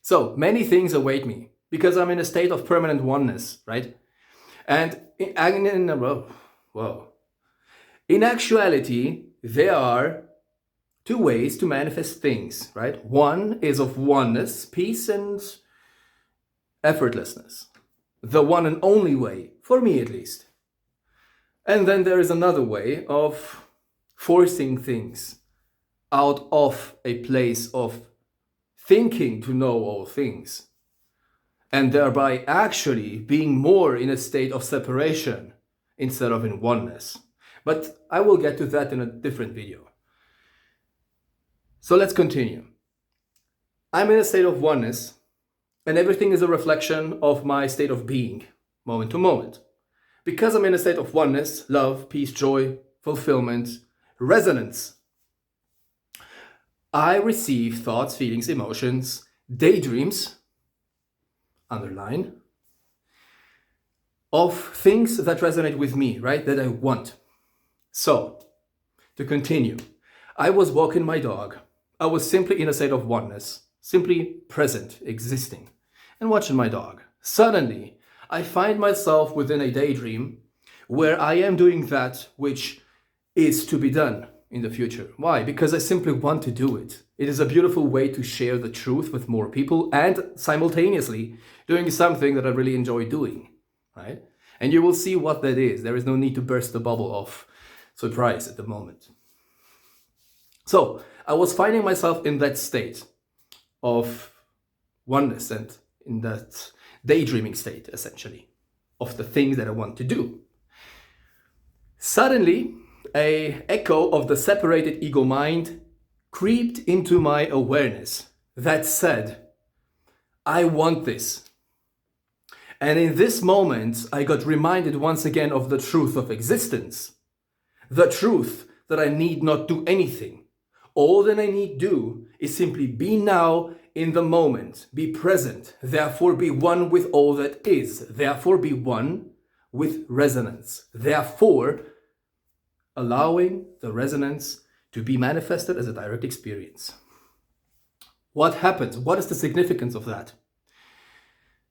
So many things await me because I'm in a state of permanent oneness, right? And in actuality, there are two ways to manifest things, right? One is of oneness, peace, and effortlessness. The one and only way, for me at least. And then there is another way of forcing things out of a place of thinking to know all things, and thereby actually being more in a state of separation instead of in oneness. But I will get to that in a different video. So let's continue. I'm in a state of oneness, and everything is a reflection of my state of being, moment to moment. Because I'm in a state of oneness, love, peace, joy, fulfillment, resonance, I receive thoughts, feelings, emotions, daydreams, underline, of things that resonate with me, right? That I want. So, to continue, I was walking my dog. I was simply in a state of oneness, simply present, existing, and watching my dog. Suddenly, I find myself within a daydream where I am doing that which is to be done in the future. Why? Because I simply want to do it. It is a beautiful way to share the truth with more people and simultaneously doing something that I really enjoy doing, right? And you will see what that is. There is no need to burst the bubble of surprise at the moment. So I was finding myself in that state of oneness and in that daydreaming state, essentially, of the things that I want to do. Suddenly, an echo of the separated ego mind creeped into my awareness that said, I want this. And in this moment, I got reminded once again of the truth of existence. The truth that I need not do anything. All that I need do is simply be now in the moment, be present, therefore be one with all that is, therefore be one with resonance, therefore allowing the resonance to be manifested as a direct experience. What happens? What is the significance of that?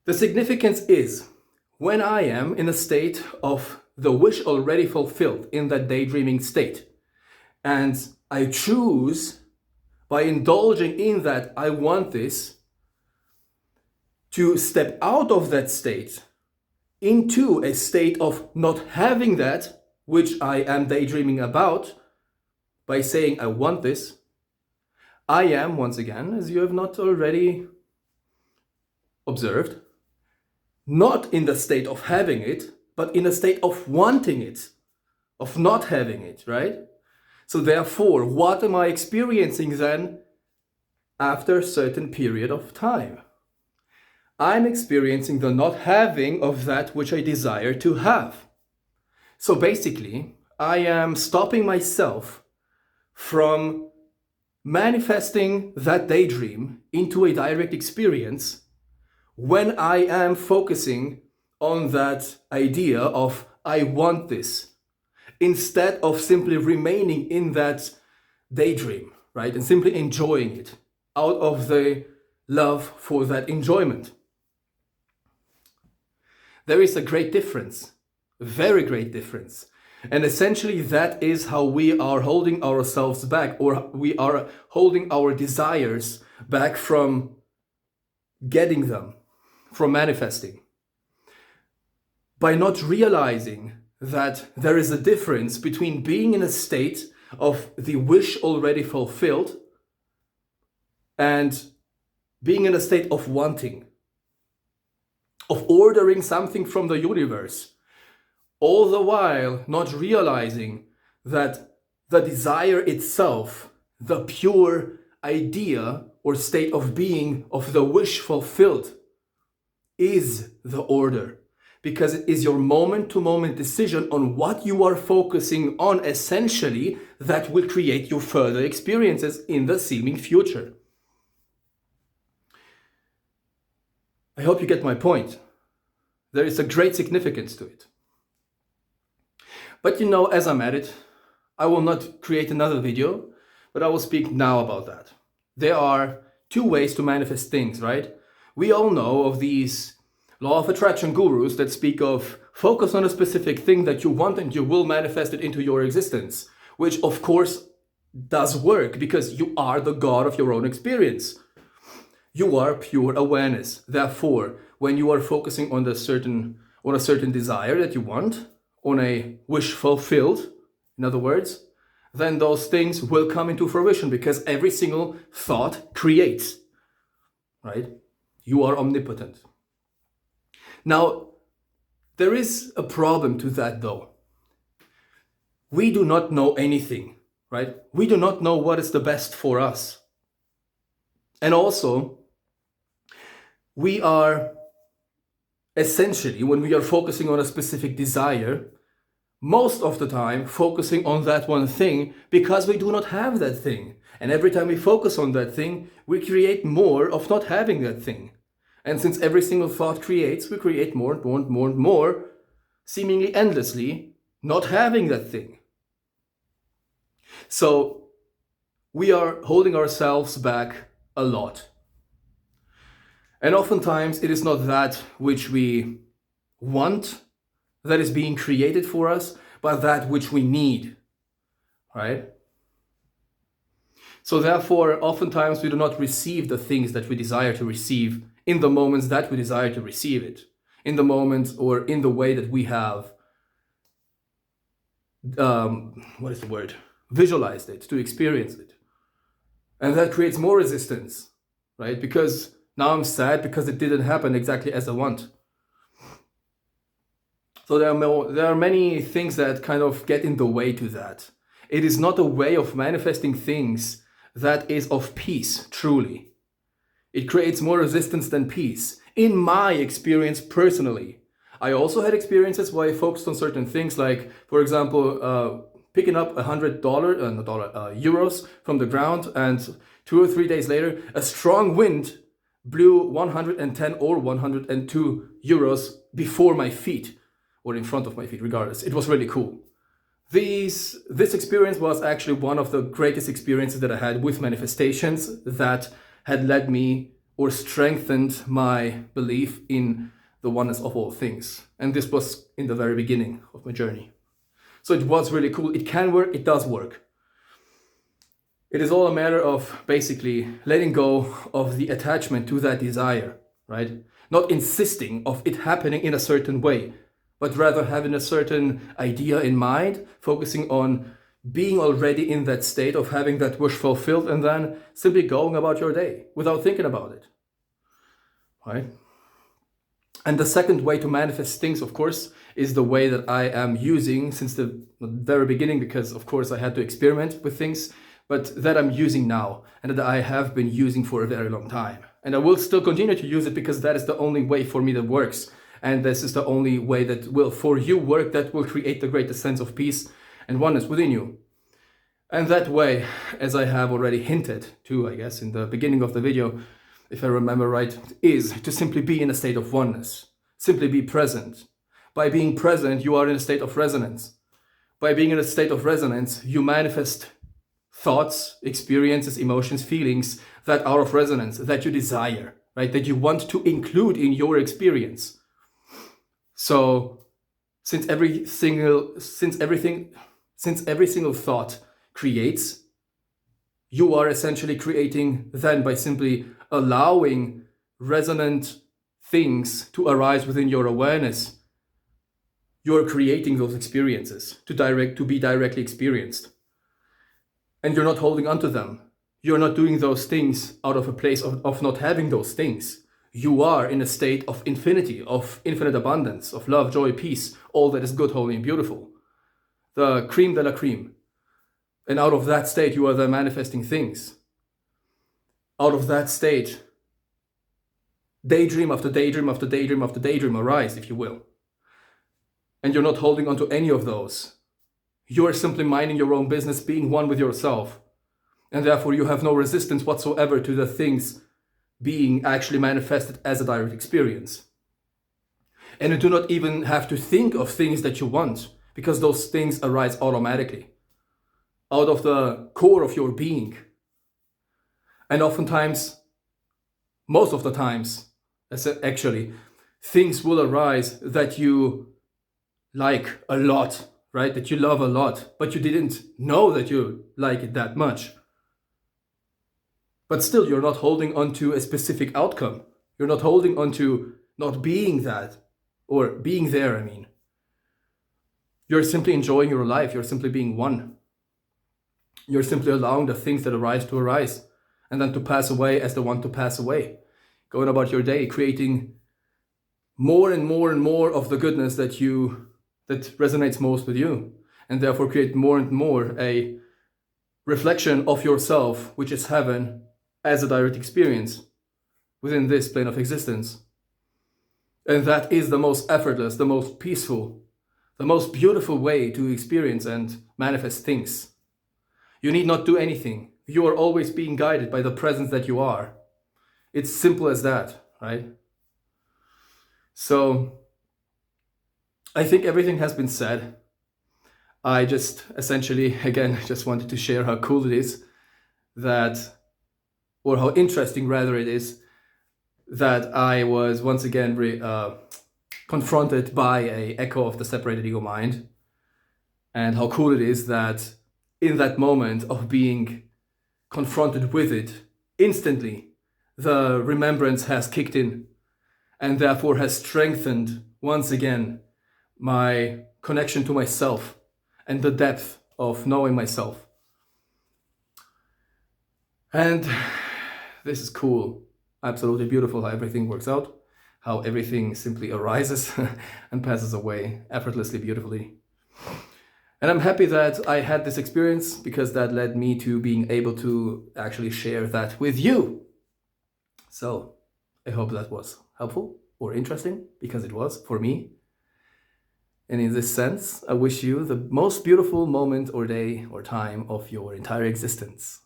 The significance is when I am in a state of the wish already fulfilled, in that daydreaming state, and I choose, by indulging in that I want this, to step out of that state into a state of not having that which I am daydreaming about, by saying I want this, I am, once again, as you have not already observed, not in the state of having it, but in a state of wanting it, of not having it, right? So therefore, what am I experiencing then after a certain period of time? I'm experiencing the not having of that which I desire to have. So basically, I am stopping myself from manifesting that daydream into a direct experience when I am focusing on that idea of I want this, instead of simply remaining in that daydream, right? And simply enjoying it out of the love for that enjoyment. There is a great difference, a very great difference. And essentially that is how we are holding ourselves back, or we are holding our desires back from getting them, from manifesting. By not realizing that there is a difference between being in a state of the wish already fulfilled and being in a state of wanting, of ordering something from the universe, all the while not realizing that the desire itself, the pure idea or state of being of the wish fulfilled, is the order. Because it is your moment-to-moment decision on what you are focusing on, essentially, that will create your further experiences in the seeming future. I hope you get my point. There is a great significance to it. But you know, as I'm at it, I will not create another video, but I will speak now about that. There are two ways to manifest things, right? We all know of these law of attraction gurus that speak of focus on a specific thing that you want and you will manifest it into your existence, which of course does work because you are the god of your own experience. You are pure awareness. Therefore, when you are focusing on a certain desire that you want, on a wish fulfilled, in other words, then those things will come into fruition because every single thought creates, right? You are omnipotent. Now, there is a problem to that though. We do not know anything, right? We do not know what is the best for us. And also, we are essentially, when we are focusing on a specific desire, most of the time focusing on that one thing because we do not have that thing. And every time we focus on that thing, we create more of not having that thing. And since every single thought creates, we create more and more and more and more, seemingly endlessly, not having that thing. So we are holding ourselves back a lot. And oftentimes it is not that which we want that is being created for us, but that which we need, right? So therefore, oftentimes we do not receive the things that we desire to receive in the moments that we desire to receive it, in the moments or in the way that we have, visualized it, to experience it. And that creates more resistance, right? Because now I'm sad because it didn't happen exactly as I want. So there are many things that kind of get in the way to that. It is not a way of manifesting things that is of peace, truly. It creates more resistance than peace, in my experience personally. I also had experiences where I focused on certain things, like, for example, picking up euros from the ground, and 2 or 3 days later, a strong wind blew 110 or 102 euros before my feet, or in front of my feet, regardless. It was really cool. This experience was actually one of the greatest experiences that I had with manifestations that had led me or strengthened my belief in the oneness of all things. And this was in the very beginning of my journey. So it was really cool. It can work, it does work. It is all a matter of basically letting go of the attachment to that desire, right? Not insisting of it happening in a certain way, but rather having a certain idea in mind, focusing on being already in that state of having that wish fulfilled, and then simply going about your day without thinking about it, right? And the second way to manifest things, of course, is the way that I am using since the very beginning, because of course I had to experiment with things, but that I'm using now and that I have been using for a very long time. And I will still continue to use it because that is the only way for me that works. And this is the only way that will, for you, work, that will create the greatest sense of peace and oneness within you. And that way, as I have already hinted to, I guess, in the beginning of the video, if I remember right, is to simply be in a state of oneness. Simply be present. By being present, you are in a state of resonance. By being in a state of resonance, you manifest thoughts, experiences, emotions, feelings that are of resonance, that you desire, right? That you want to include in your experience. So, since every single thought creates, you are essentially creating then by simply allowing resonant things to arise within your awareness. You're creating those experiences to be directly experienced. And you're not holding on to them. You're not doing those things out of a place of not having those things. You are in a state of infinity, of infinite abundance, of love, joy, peace, all that is good, holy, and beautiful. The cream de la cream. And out of that state, you are then manifesting things. Out of that state, daydream after daydream after daydream after daydream arise, if you will. And you're not holding on to any of those. You are simply minding your own business, being one with yourself. And therefore, you have no resistance whatsoever to the things being actually manifested as a direct experience. And you do not even have to think of things that you want, because those things arise automatically, out of the core of your being. And oftentimes, most of the times, actually, things will arise that you like a lot, right? That you love a lot, but you didn't know that you like it that much. But still, you're not holding on to a specific outcome. You're not holding on to not being that, or being there, I mean. You're simply enjoying your life. You're simply being one. You're simply allowing the things that arise to arise, and then to pass away as the one to pass away. Going about your day, creating more and more and more of the goodness that resonates most with you, and therefore create more and more a reflection of yourself, which is heaven, as a direct experience within this plane of existence. And that is the most effortless, the most peaceful, the most beautiful way to experience and manifest things. You need not do anything. You are always being guided by the presence that you are. It's simple as that, right? So I think everything has been said. I just essentially, again, just wanted to share how cool it is that, or how interesting rather it is, that I was once again confronted by an echo of the separated ego mind. And how cool it is that in that moment of being confronted with it, instantly the remembrance has kicked in, and therefore has strengthened once again my connection to myself and the depth of knowing myself. And this is cool, absolutely beautiful how everything works out, how everything simply arises and passes away effortlessly, beautifully. And I'm happy that I had this experience, because that led me to being able to actually share that with you. So I hope that was helpful or interesting, because it was for me. And in this sense, I wish you the most beautiful moment or day or time of your entire existence.